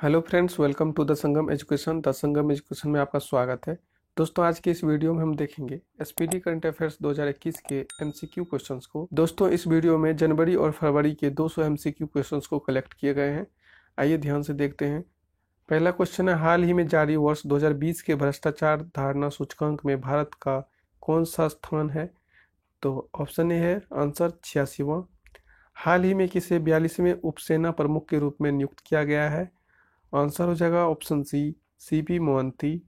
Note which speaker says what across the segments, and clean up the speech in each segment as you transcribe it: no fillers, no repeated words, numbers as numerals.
Speaker 1: Hello friends, welcome to the Sangam education. The Sangam education में आपका स्वागत है। दोस्तों, आज के इस वीडियो में हम देखेंगे एसपीडी करंट अफेयर्स 2021 के एमसीक्यू क्वेश्चंस को। दोस्तों, इस वीडियो में जनवरी और फरवरी के 200 एमसीक्यू क्वेश्चंस को कलेक्ट किए गए हैं। आइए ध्यान से देखते हैं। पहला क्वेश्चन है, हाल ही में जारी वर्ष 2020 के भ्रष्टाचार धारणा सूचकांक में भारत का कौन सा स्थान है? तो ऑप्शन ए है आंसर 86वां। हाल ही में किसे 42वें उपसेना प्रमुख के रूप में नियुक्त किया गया है? आंसर हो जाएगा ऑप्शन सी, सीपी मोहंती।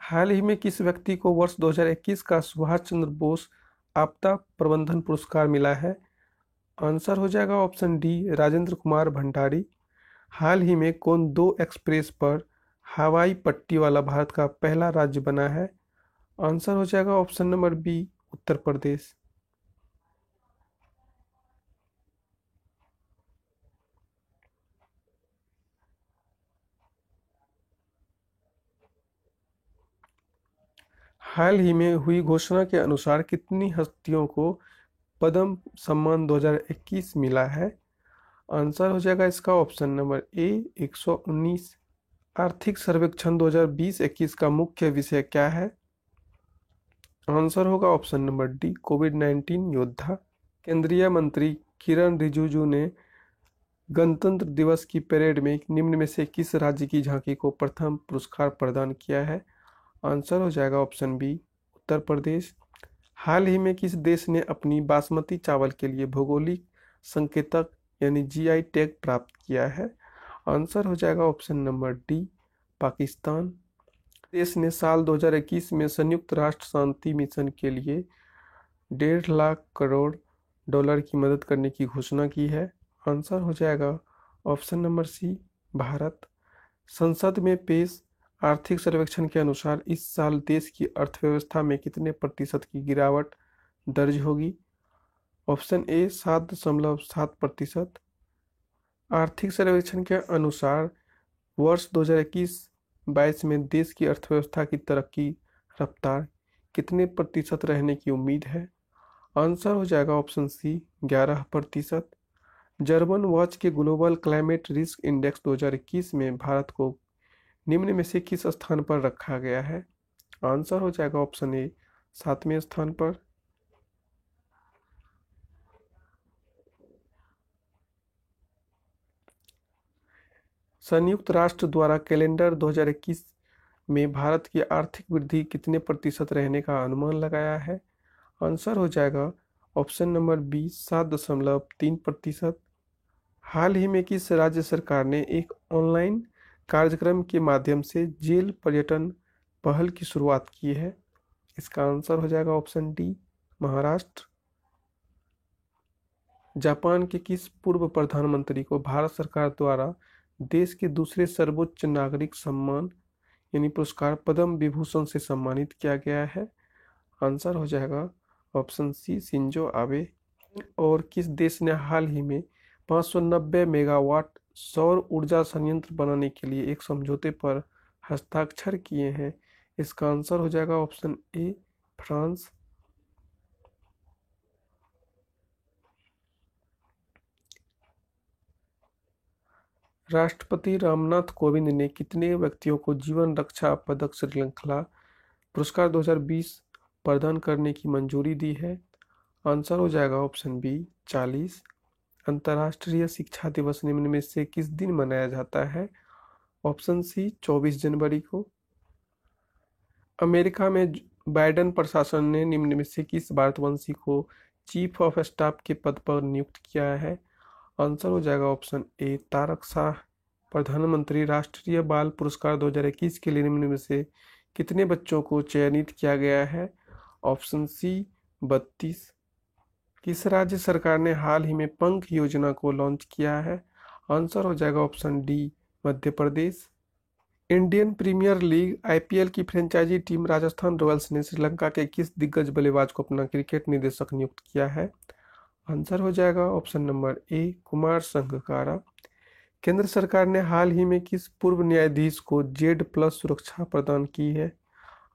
Speaker 1: हाल ही में किस व्यक्ति को वर्ष 2021 का सुभाष चंद्र बोस आपदा प्रबंधन पुरस्कार मिला है? आंसर हो जाएगा ऑप्शन डी, राजेंद्र कुमार भंडारी। हाल ही में कौन दो एक्सप्रेस पर हवाई पट्टी वाला भारत का पहला राज्य बना है? आंसर हो जाएगा option number B, Uttar Pradesh. हाल ही में हुई घोषणा के अनुसार कितनी हस्तियों को पद्म सम्मान 2021 मिला है? आंसर हो जाएगा इसका ऑप्शन नंबर ए, 119। आर्थिक सर्वेक्षण 2020-21 का मुख्य विषय क्या है? आंसर होगा ऑप्शन नंबर डी, कोविड-19 योद्धा। केंद्रीय मंत्री किरण रिजिजू ने गणतंत्र दिवस की परेड में निम्न में से किस राज्य की झांकी को प्रथम पुरस्कार प्रदान किया है? आंसर हो जाएगा ऑप्शन बी, उत्तर प्रदेश। हाल ही में किस देश ने अपनी बासमती चावल के लिए भौगोलिक संकेतक यानी जीआई टैग प्राप्त किया है? आंसर हो जाएगा ऑप्शन नंबर डी, पाकिस्तान। देश ने साल 2021 में संयुक्त राष्ट्र शांति मिशन के लिए 1.5 लाख करोड़ डॉलर की मदद करने की घोषणा की है। आंसर हो जाएगा ऑप्शन नंबर सी, भारत। संसद में पेश आर्थिक सर्वेक्षण के अनुसार इस साल देश की अर्थव्यवस्था में कितने प्रतिशत की गिरावट दर्ज होगी? Option A, 7.7%। आर्थिक सर्वेक्षण के अनुसार वर्ष 2021-22 में देश की अर्थव्यवस्था की तरक्की रफ्तार कितने प्रतिशत रहने की उम्मीद है? आंसर हो जाएगा ऑप्शन सी, 11%। जर्मन वॉच के ग्लोबल क्लाइमेट रिस्क इंडेक्स 2021 में भारत को निम्न में से किस स्थान पर रखा गया है? आंसर हो जाएगा ऑप्शन ए, 7वें स्थान पर। संयुक्त राष्ट्र द्वारा कैलेंडर 2021 में भारत की आर्थिक वृद्धि कितने प्रतिशत रहने का अनुमान लगाया है? आंसर हो जाएगा ऑप्शन नंबर बी, 7.3%। हाल ही में किस राज्य सरकार ने एक ऑनलाइन कार्यक्रम के माध्यम से जेल पर्यटन पहल की शुरुआत की है? इसका आंसर हो जाएगा ऑप्शन डी, महाराष्ट्र। जापान के किस पूर्व प्रधानमंत्री को भारत सरकार द्वारा देश के दूसरे सर्वोच्च नागरिक सम्मान यानी पुरस्कार पद्म विभूषण से सम्मानित किया गया है? आंसर हो जाएगा ऑप्शन सी, शिंजो आबे। और किस देश ने हाल ही में 590 मेगावाट सौर ऊर्जा संयंत्र बनाने के लिए एक समझौते पर हस्ताक्षर किए हैं? इसका आंसर हो जाएगा ऑप्शन ए, फ्रांस। राष्ट्रपति रामनाथ कोविंद ने कितने व्यक्तियों को जीवन रक्षा पदक श्रृंखला पुरस्कार 2020 प्रदान करने की मंजूरी दी है? आंसर हो जाएगा ऑप्शन बी, 40। अंतर्राष्ट्रीय शिक्षा दिवस निम्न में से किस दिन मनाया जाता है? ऑप्शन सी, 24 जनवरी को। अमेरिका में बाइडेन प्रशासन ने निम्न में से किस भारतवंशी को चीफ ऑफ स्टाफ के पद पर नियुक्त किया है? आंसर हो जाएगा ऑप्शन ए, तारक शाह। प्रधानमंत्री राष्ट्रीय बाल पुरस्कार 2021 के लिए निम्न में से कितने बच्चों को चयनित किया गया है? Option C, 32। किस राज्य सरकार ने हाल ही में पंख योजना को लॉन्च किया है? आंसर हो जाएगा option D, Madhya Pradesh. Indian premiere league IPL की फ्रेंचाइजी टीम राजस्थान रॉयल्स ने श्रीलंका के किस दिग्गज बल्लेबाज को अपना क्रिकेट निदेशक नियुक्त किया है? आंसर हो जाएगा ऑप्शन नंबर ए, कुमार संगकारा। केंद्र सरकार ने हाल ही में किस पूर्व न्यायाधीश को Z+ सुरक्षा प्रदान की है?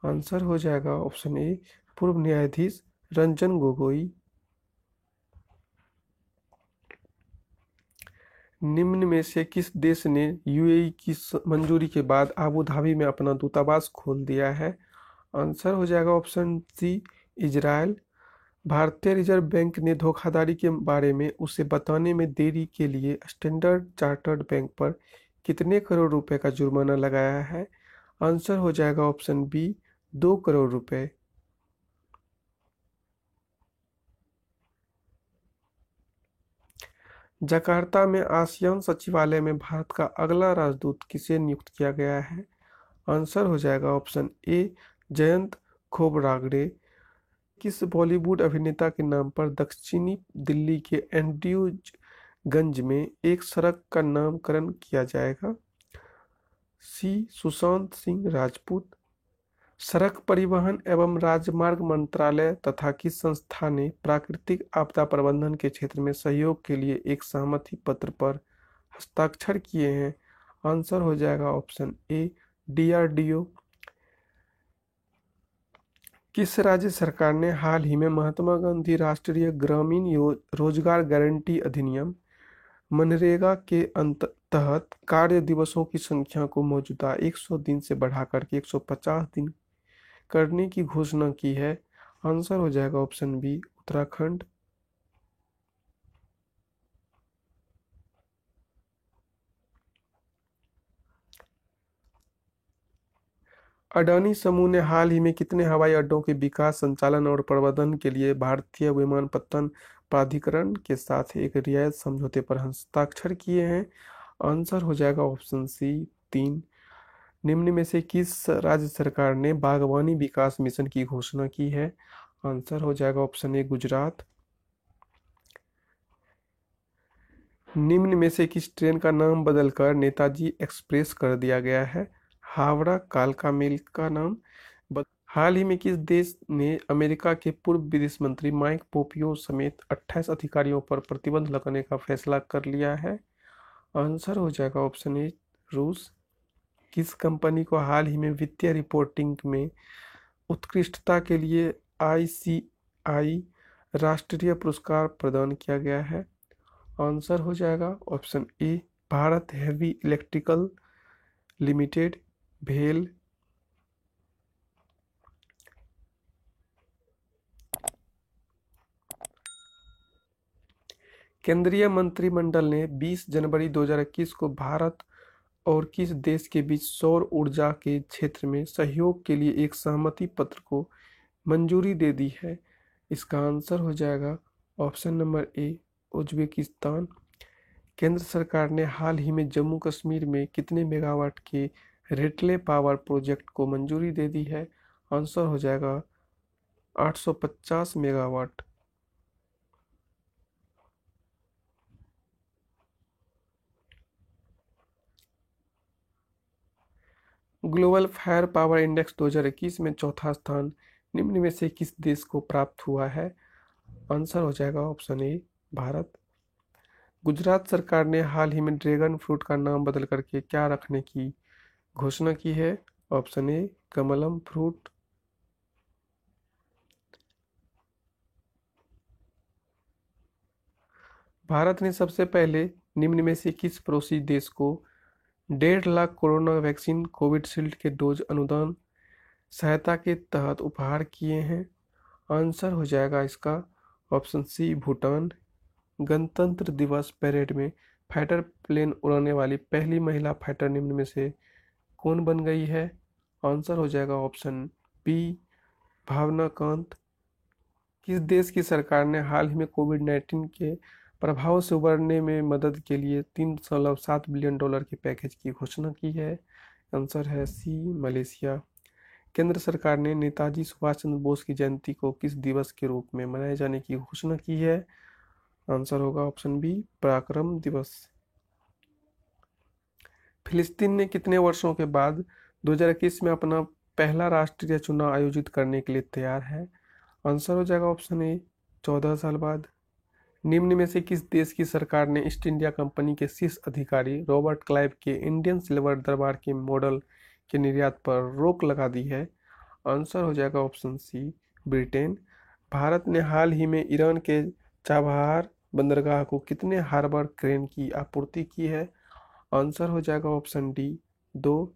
Speaker 1: आंसर हो जाएगा ऑप्शन ए, पूर्व न्यायाधीश रंजन गोगोई। निम्न में से किस देश ने यूएई की मंजूरी के बाद आबू धाबी में अपना दूतावास खोल दिया है? आंसर हो जाएगा ऑप्शन सी, इजराइल। भारतीय रिजर्व बैंक ने धोखाधड़ी के बारे में उसे बताने में देरी के लिए स्टैंडर्ड चार्टर्ड बैंक पर कितने करोड़ रुपए का जुर्माना लगाया है? आंसर हो जाएगा ऑप्शन बी, 2 करोड़ रुपए। जकार्ता में आसियान सचिवालय में भारत का अगला राजदूत किसे नियुक्त किया गया है? आंसर हो जाएगा ऑप्शन ए, जयंत खोबरागड़े। किस बॉलीवुड अभिनेता के नाम पर दक्षिणी दिल्ली के एंड्रयूज में एक सड़क का नामकरण किया जाएगा? सी, सुशांत सिंह राजपूत। सड़क परिवहन एवं राजमार्ग मंत्रालय तथा किस संस्था ने प्राकृतिक आपदा प्रबंधन के क्षेत्र में सहयोग के लिए एक सहमति पत्र पर हस्ताक्षर किए हैं? आंसर हो जाएगा ऑप्शन ए, डीआरडीओ। किस राज्य सरकार ने हाल ही में महात्मा गांधी राष्ट्रीय ग्रामीण रोजगार गारंटी अधिनियम मनरेगा के तहत कार्य दिवसों की संख्या को मौजूदा 100 दिन से बढ़ाकर के 150 दिन करने की घोषणा की है? आंसर हो जाएगा ऑप्शन बी, उत्तराखंड। अडानी समूह ने हाल ही में कितने हवाई अड्डों के विकास, संचालन और प्रबंधन के लिए भारतीय विमानपत्तन प्राधिकरण के साथ एक रियायत समझौते पर हस्ताक्षर किए हैं? आंसर हो जाएगा ऑप्शन सी, 3। निम्न में से किस राज्य सरकार ने बागवानी विकास मिशन की घोषणा की है? आंसर हो जाएगा ऑप्शन ए, गुजरात। निम्न में से किस ट्रेन का नाम बदलकर नेताजी एक्सप्रेस कर दिया गया है? हावड़ा कालका मेल का नाम हाल ही में किस देश ने अमेरिका के पूर्व विदेश मंत्री माइक पोम्पियो समेत 28 अधिकारियों पर प्रतिबंध लगाने का फैसला कर लिया है? आंसर हो जाएगा ऑप्शन ए, रूस। किस कंपनी को हाल ही में वित्तीय रिपोर्टिंग में उत्कृष्टता के लिए ICI राष्ट्रीय पुरस्कार प्रदान किया गया है? आंसर हो जाएगा ऑप्शन ए, भारत हेवी इलेक्ट्रिकल लिमिटेड, भेल। केंद्रीय मंत्रिमंडल ने 20 जनवरी 2021 को भारत और किस देश के बीच सौर ऊर्जा के क्षेत्र में सहयोग के लिए एक सहमति पत्र को मंजूरी दे दी है? इसका आंसर हो जाएगा ऑप्शन नंबर ए, उज्बेकिस्तान। केंद्र सरकार ने हाल ही में जम्मू कश्मीर में कितने मेगावाट के रेटले पावर प्रोजेक्ट को मंजूरी दे दी है? आंसर हो जाएगा 850 megawatt. Global fire power index 2021 में चौथा स्थान निम्न में से किस देश को प्राप्त हुआ है? आंसर हो जाएगा ऑप्शन ए, भारत। गुजरात सरकार ने हाल ही में ड्रैगन फ्रूट का नाम बदल करके क्या रखने की घोषणा की है? Option A, Kamalam fruit. Bharat ने सबसे पहले निम्न में से किस पड़ोसी देश को 1.5 लाख कोरोना वैक्सीन कोविशील्ड के डोज अनुदान सहायता के तहत उपहार किए हैं? आंसर हो जाएगा इसका ऑप्शन सी, भूटान। गणतंत्र दिवस परेड में फाइटर प्लेन उड़ाने वाली पहली महिला फाइटर निम्न में से कौन बन गई है? आंसर हो जाएगा ऑप्शन बी, भावना कांत। किस देश की सरकार ने हाल ही में कोविड-19 के प्रभाव से उबरने में मदद के लिए $3.7 बिलियन के पैकेज की घोषणा की है? आंसर है सी, मलेशिया। केंद्र सरकार ने नेताजी सुभाष चंद्र बोस की जयंती को किस दिवस के रूप में मनाए जाने की घोषणा की है? आंसर होगा ऑप्शन बी, पराक्रम दिवस। फिलिस्तीन ने कितने वर्षों के बाद 2021 में अपना पहला राष्ट्रीय चुनाव आयोजित करने के लिए तैयार है? आंसर हो जाएगा ऑप्शन ए, 14 साल बाद। निम्न में से किस देश की सरकार ने ईस्ट इंडिया कंपनी के शीर्ष अधिकारी रॉबर्ट क्लाइव के इंडियन सिल्वर दरबार के मॉडल के निर्यात पर रोक लगा दी है? आंसर हो जाएगा ऑप्शन सी, ब्रिटेन। भारत ने हाल ही में ईरान के चाबहार बंदरगाह को कितने हार्बर क्रेन की आपूर्ति की है? आंसर हो जाएगा ऑप्शन डी, 2।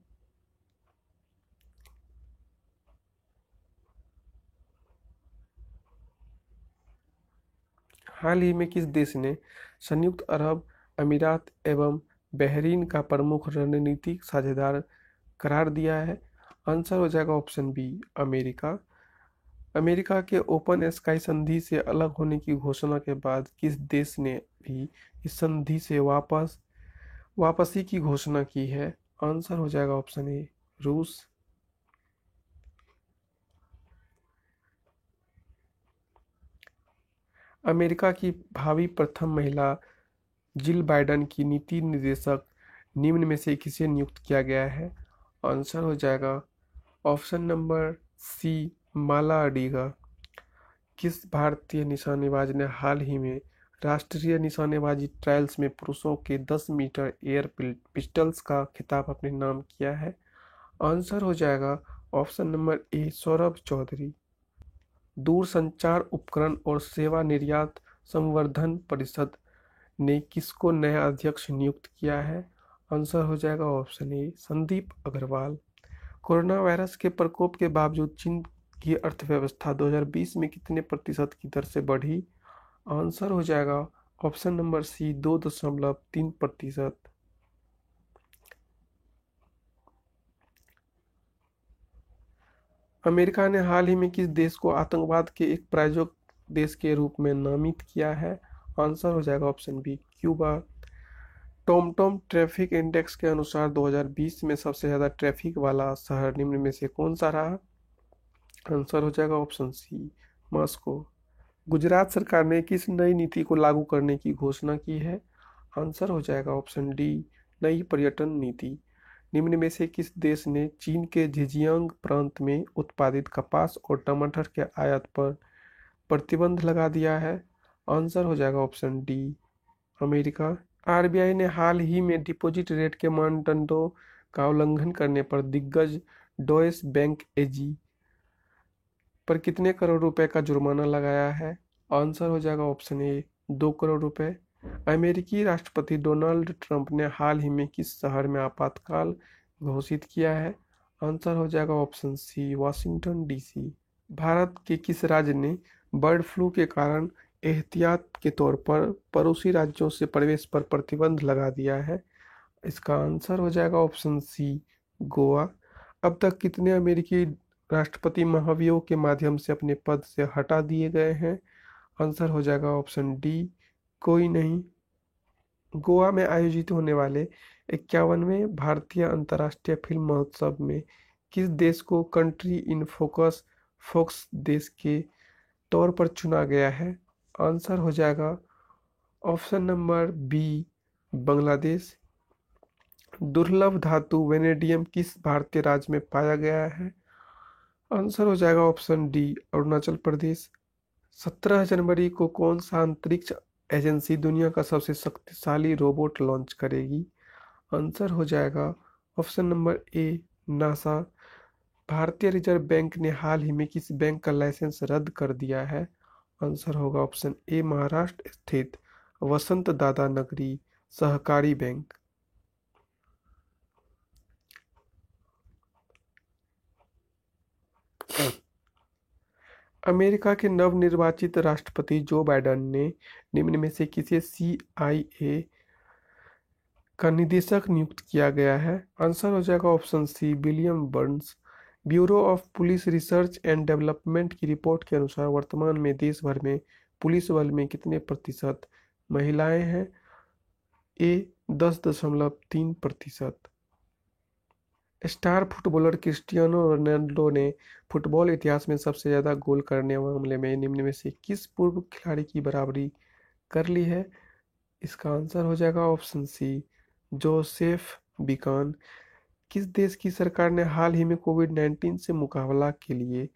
Speaker 1: हाल ही में किस देश ने संयुक्त अरब अमीरात एवं बहरीन का प्रमुख रणनीतिक साझेदार करार दिया है? आंसर हो जाएगा ऑप्शन बी, अमेरिका। अमेरिका के ओपन स्काई संधि से अलग होने की घोषणा के बाद किस देश ने भी इस संधि से वापसी की घोषणा की है? आंसर हो जाएगा ऑप्शन ए, रूस। अमेरिका की भावी प्रथम महिला जिल बाइडेन की नीति निर्देशक निम्न में से किसे नियुक्त किया गया है? आंसर हो जाएगा ऑप्शन नंबर सी, माला अडीगा। किस भारतीय निशानेबाज ने हाल ही में राष्ट्रीय निशानेबाजी ट्रायल्स में पुरुषों के 10 मीटर एयर पिस्टल्स का खिताब अपने नाम किया है? आंसर हो जाएगा option number A, Saurabh Chaudhary. दूरसंचार उपकरण और सेवा निर्यात संवर्धन परिषद ने किसको नया अध्यक्ष नियुक्त किया है? आंसर हो जाएगा option A, Sandeep Agrawal. Corona virus के प्रकोप के बावजूद चीन की अर्थव्यवस्था 2020 में कितने प्रतिशत की दर से बढ़ी? आंसर हो जाएगा ऑप्शन नंबर सी, 2.3%। अमेरिका ने हाल ही में किस देश को आतंकवाद के एक प्रायोजक देश के रूप में नामित किया है? आंसर हो जाएगा option B, Cuba. TomTom traffic index के अनुसार 2020 में सबसे ज्यादा ट्रैफिक वाला शहर निम्न में से कौन सा रहा? आंसर हो जाएगा ऑप्शन सी, मॉस्को। गुजरात सरकार ने किस नई नीति को लागू करने की घोषणा की है? आंसर हो जाएगा ऑप्शन डी, नई पर्यटन नीति। निम्न में से किस देश ने चीन के झिंजियांग प्रांत में उत्पादित कपास और टमाटर के आयात पर प्रतिबंध लगा दिया है? आंसर हो जाएगा ऑप्शन डी, अमेरिका। आरबीआई ने हाल ही में डिपॉजिट रेट के मानदंडों का उल्लंघन करने पर दिग्गज डॉयश बैंक एजी पर कितने करोड़ रुपए का जुर्माना लगाया है? आंसर हो जाएगा ऑप्शन ए, 2 करोड़ रुपए। अमेरिकी राष्ट्रपति डोनाल्ड ट्रंप ने हाल ही में किस शहर में आपातकाल घोषित किया है? आंसर हो जाएगा option C, Washington DC. Bharat के किस राज्य ने बर्ड फ्लू के कारण एहतियात के तौर पर पड़ोसी राज्यों से प्रवेश पर प्रतिबंध लगा दिया है? इसका आंसर हो जाएगा ऑप्शन सी, गोवा। अब तक कितने अमेरिकी राष्ट्रपति महाभियोग के माध्यम से अपने पद से हटा दिए गए हैं? आंसर हो जाएगा ऑप्शन डी, कोई नहीं। गोवा में आयोजित होने वाले 51वें भारतीय अंतर्राष्ट्रीय फिल्म महोत्सव में किस देश को कंट्री इन फोकस देश के तौर पर चुना गया है? आंसर हो जाएगा ऑप्शन नंबर बी, बांग्लादेश। दुर्लभ धातु वेनेडियम किस भारतीय राज्य में पाया गया है? आंसर हो जाएगा ऑप्शन डी, अरुणाचल प्रदेश। 17 जनवरी को कौन सा अंतरिक्ष एजेंसी दुनिया का सबसे शक्तिशाली रोबोट लॉन्च करेगी? आंसर हो जाएगा ऑप्शन नंबर ए, नासा। भारतीय रिजर्व बैंक ने हाल ही में किस बैंक का लाइसेंस रद्द कर दिया है? आंसर होगा ऑप्शन ए, महाराष्ट्र स्थित वसंत दादा नगरी सहकारी बैंक। अमेरिका के नवनिर्वाचित राष्ट्रपति जो बाइडेन ने निम्न में से किसे CIA का निदेशक नियुक्त किया गया है? आंसर हो जाएगा option C, William Burns. Bureau of police research and development की रिपोर्ट के अनुसार वर्तमान में देश भर में पुलिस बल में कितने प्रतिशत महिलाएं हैं? ए, 10.3%। स्टार फुटबॉलर क्रिस्टियानो रोनाल्डो ने फुटबॉल इतिहास में सबसे ज्यादा गोल करने मामले में निम्न में से किस पूर्व खिलाड़ी की बराबरी कर ली है? इसका आंसर हो जाएगा ऑप्शन सी, जोसेफ बिकान। किस देश की सरकार ने हाल ही में कोविड-19 से मुकाबला के लिए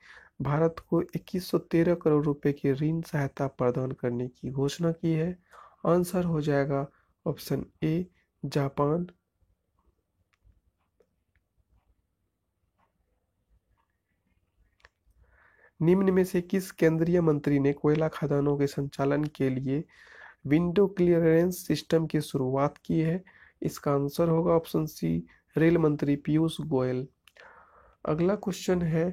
Speaker 1: भारत को 2113 करोड़ रुपए की ऋण सहायता प्रदान करने की घोषणा की है? आंसर हो जाएगा ऑप्शन ए, जापान। निम्न में से किस केंद्रीय मंत्री ने कोयला खदानों के संचालन के लिए विंडो क्लियरेंस सिस्टम की शुरुआत की है? इसका आंसर होगा ऑप्शन सी, रेल मंत्री पीयूष गोयल। अगला क्वेश्चन है,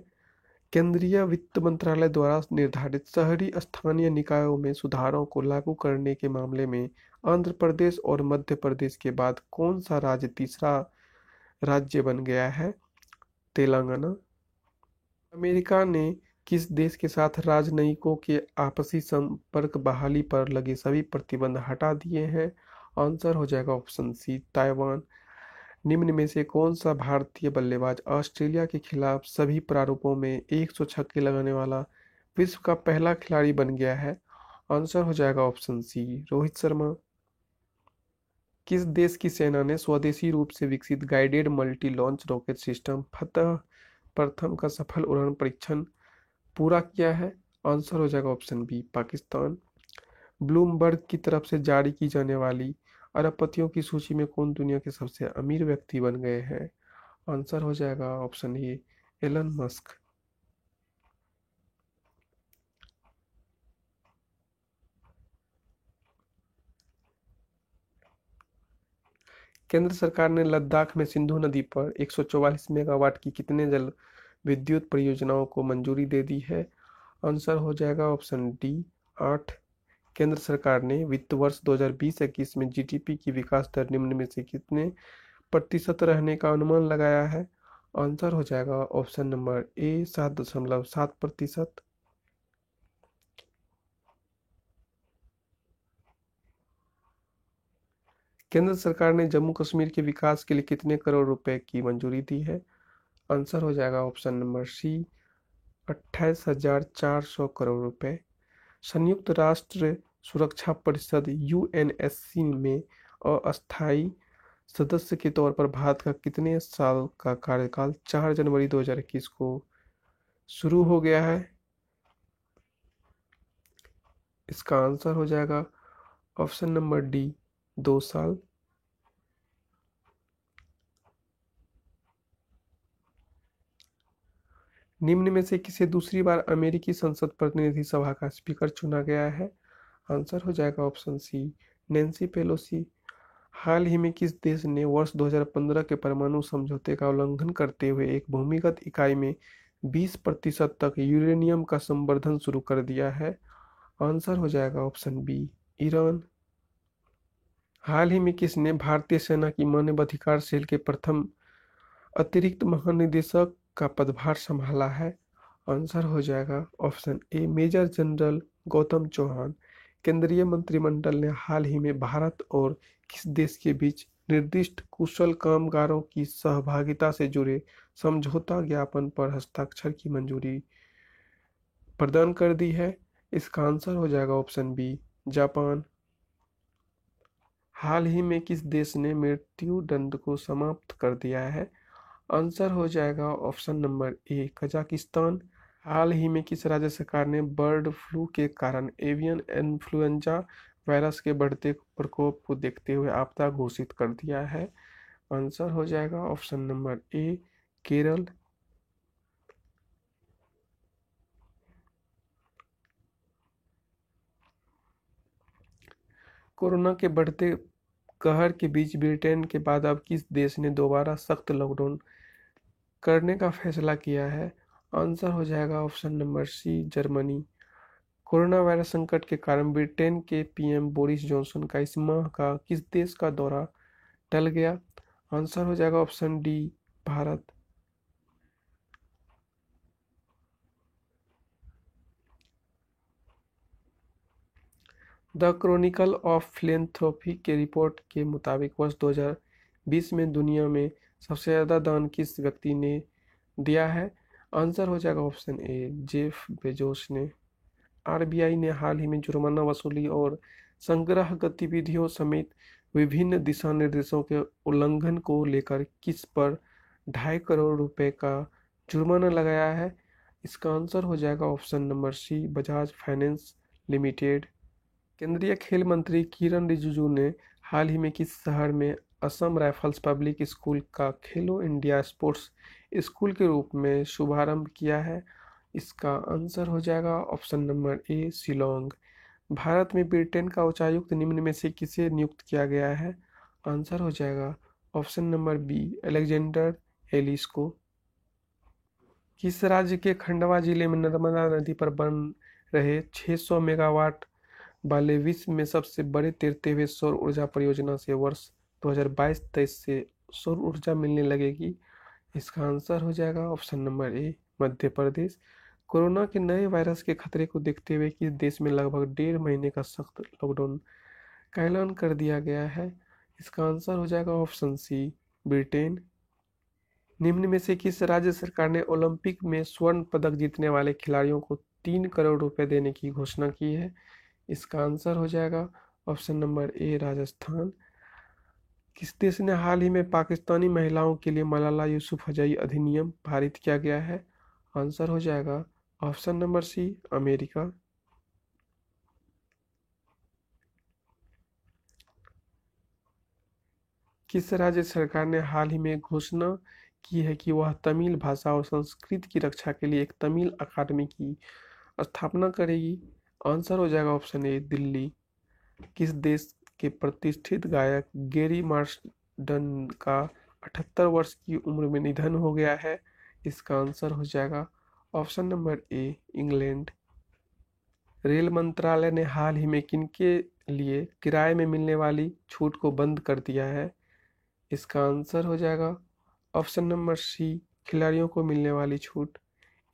Speaker 1: केंद्रीय वित्त मंत्रालय द्वारा निर्धारित शहरी स्थानीय निकायों में सुधारों को लागू करने के मामले में आंध्र प्रदेश और मध्य प्रदेश के बाद कौन सा राज्य तीसरा राज्य बन गया है? तेलंगाना। अमेरिका ने किस देश के साथ राजनयिकों के आपसी संपर्क बहाली पर लगे सभी प्रतिबंध हटा दिए हैं? आंसर हो जाएगा ऑप्शन सी, ताइवान। निम्न में से कौन सा भारतीय बल्लेबाज ऑस्ट्रेलिया के खिलाफ सभी प्रारूपों में 100 छक्के लगाने वाला विश्व का पहला खिलाड़ी बन गया है? आंसर हो जाएगा ऑप्शन सी, रोहित शर्मा। किस देश की सेना ने स्वदेशी रूप से विकसित guided multi launch rocket system फतह प्रथम का सफल उड़ान परीक्षण पूरा किया है? आंसर हो जाएगा ऑप्शन बी, पाकिस्तान। ब्लूमबर्ग की तरफ से जारी की जाने वाली अरबपतियों की सूची में कौन दुनिया के सबसे अमीर व्यक्ति बन गए हैं? आंसर हो जाएगा ऑप्शन ए, एलन मस्क। केंद्र सरकार ने लद्दाख में सिंधु नदी पर 144 मेगावाट की कितने जल विद्युत परियोजनाओं को मंजूरी दे दी है? आंसर हो जाएगा ऑप्शन डी, 8। केंद्र सरकार ने वित्त वर्ष 2020-21 में जीडीपी की विकास दर निम्न में से कितने प्रतिशत रहने का अनुमान लगाया है? आंसर हो जाएगा ऑप्शन नंबर ए, 7.7%। केंद्र सरकार ने जम्मू कश्मीर के विकास के लिए कितने करोड़ रुपए की मंजूरी दी है? आंसर हो जाएगा ऑप्शन नंबर सी, 28,400 करोड़ रुपए। संयुक्त राष्ट्र सुरक्षा परिषद यूएनएससी में अस्थायी सदस्य के तौर पर भारत का कितने साल का कार्यकाल 4 जनवरी 2021 को शुरू हो गया है? इसका आंसर हो जाएगा ऑप्शन नंबर डी, 2 साल। निम्न में से किसे दूसरी बार अमेरिकी संसद प्रतिनिधि सभा का स्पीकर चुना गया है? आंसर हो जाएगा ऑप्शन सी, नैन्सी पेलोसी। हाल ही में किस देश ने वर्ष 2015 के परमाणु समझौते का उल्लंघन करते हुए एक भूमिगत इकाई में 20% तक यूरेनियम का संवर्धन शुरू कर दिया है? आंसर हो जाएगा ऑप्शन बी, ईरान। हाल ही में किसने भारतीय सेना की मानवाधिकार सेल के प्रथम अतिरिक्त महानिदेशक का पदभार संभाला है? आंसर हो जाएगा option A, major general Gautam Chauhan. केंद्रीय मंत्रिमंडल ने हाल ही में भारत और किस देश के बीच निर्दिष्ट कुशल कामगारों की सहभागिता से जुड़े समझौता ज्ञापन पर हस्ताक्षर की मंजूरी प्रदान कर दी है? इसका आंसर हो जाएगा ऑप्शन बी, जापान। हाल ही में किस देश ने मृत्यु दंड को समाप्त कर दिया है? आंसर हो जाएगा ऑप्शन नंबर ए, कजाकिस्तान। हाल ही में किस राज्य सरकार ने बर्ड फ्लू के कारण एवियन इन्फ्लुएंजा वायरस के बढ़ते प्रकोप को देखते हुए आपदा घोषित कर दिया है? आंसर हो जाएगा ऑप्शन नंबर ए, केरल। कोरोना के बढ़ते कहर के बीच ब्रिटेन के बाद अब किस देश ने दोबारा सख्त लॉकडाउन करने का फैसला किया है? आंसर हो जाएगा option number C, Germany. Corona virus संकट के कारण ब्रिटेन के पीएम बोरिस जॉनसन का इस माह का किस देश का दौरा टल गया? आंसर हो जाएगा option D, Bharat. The Chronicle of philanthropy के रिपोर्ट के मुताबिक वर्ष 2020 में दुनिया में सबसे ज़्यादा दान किस व्यक्ति ने दिया है? आंसर हो जाएगा ऑप्शन ए, जेफ बेजोस ने। आरबीआई ने हाल ही में जुर्माना वसूली और संग्रह गतिविधियों समेत विभिन्न दिशा निर्देशों के उल्लंघन को लेकर किस पर 2.5 करोड़ रुपए का जुर्माना लगाया है? इसका आंसर हो जाएगा option number C, Bajaj finance limited. केंद्रीय खेल मंत्री किरण रिजिजू ने हाल ही में किस शहर में असम राइफल्स पब्लिक स्कूल का खेलो इंडिया स्पोर्ट्स स्कूल के रूप में शुभारंभ किया है? इसका आंसर हो जाएगा ऑप्शन नंबर ए शिलोंग। भारत में ब्रिटेन का उच्चायुक्त निम्न में से किसे नियुक्त किया गया है? आंसर हो जाएगा option number B Alexander Ellis को। किस राज्य के खंडवा जिले में नर्मदा नदी पर बन रहे 600 मेगावाट वाले विश्व में सबसे बड़े तैरते हुए सौर ऊर्जा परियोजना से वर्ष 2022-23 से सौर ऊर्जा मिलने लगेगी? इसका आंसर हो जाएगा ऑप्शन नंबर ए मध्य प्रदेश। कोरोना के नए वायरस के खतरे को देखते हुए किस देश में लगभग 1.5 महीने का सख्त लॉकडाउन का ऐलान कर दिया गया है? इसका आंसर हो जाएगा ऑप्शन सी ब्रिटेन। निम्न में से किस राज्य सरकार ने ओलंपिक में स्वर्ण पदक जीतने वाले खिलाड़ियों को 3 करोड़ रुपए देने की घोषणा की है? इसका आंसर हो जाएगा ऑप्शन नंबर ए राजस्थान। किस देश ने हाल ही में पाकिस्तानी महिलाओं के लिए मलाला यूसुफजई अधिनियम पारित किया गया है? आंसर हो जाएगा ऑप्शन नंबर सी अमेरिका। किस राज्य सरकार ने हाल ही में घोषणा की है कि वह तमिल भाषा और संस्कृत की रक्षा के लिए एक तमिल अकादमी की स्थापना करेगी? आंसर हो जाएगा ऑप्शन ए दिल्ली। किस देश के प्रतिष्ठित गायक गैरी मार्शडन का 78 वर्ष की उम्र में निधन हो गया है? इसका आंसर हो जाएगा ऑप्शन नंबर ए इंग्लैंड। रेल मंत्रालय ने हाल ही में किनके लिए किराए में मिलने वाली छूट को बंद कर दिया है? इसका आंसर हो जाएगा ऑप्शन नंबर सी खिलाड़ियों को मिलने वाली छूट।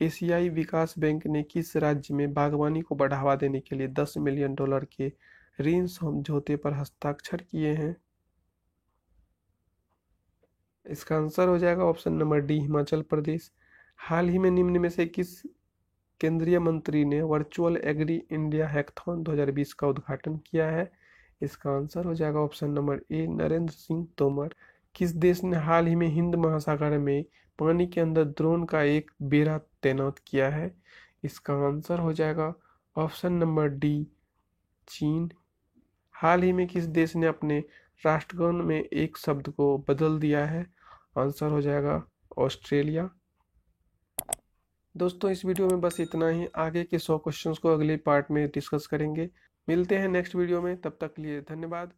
Speaker 1: एशियाई विकास बैंक ने किस राज्य में बागवानी को बढ़ावा देने के लिए $10 मिलियन के ऋण समझौते पर हस्ताक्षर किए हैं? इसका आंसर हो जाएगा option number D Himachal Pradesh. हाल ही में निम्न में से किस केंद्रीय मंत्री ने वर्चुअल एग्री इंडिया हैकाथॉन 2020 का उद्घाटन किया है? इसका आंसर हो जाएगा ऑप्शन नंबर ए नरेंद्र सिंह तोमर। किस देश ने हाल ही में हिंद महासागर में पानी के अंदर ड्रोन का एक बेड़ा तैनात किया है? इसका आंसर हो जाएगा ऑप्शन नंबर डी चीन। हाल ही में किस देश ने अपने राष्ट्रगान में एक शब्द को बदल दिया है? आंसर हो जाएगा ऑस्ट्रेलिया। दोस्तों इस वीडियो में बस इतना ही। आगे के 100 क्वेश्चंस को अगले पार्ट में डिस्कस करेंगे। मिलते हैं नेक्स्ट वीडियो में, तब तक के लिए धन्यवाद।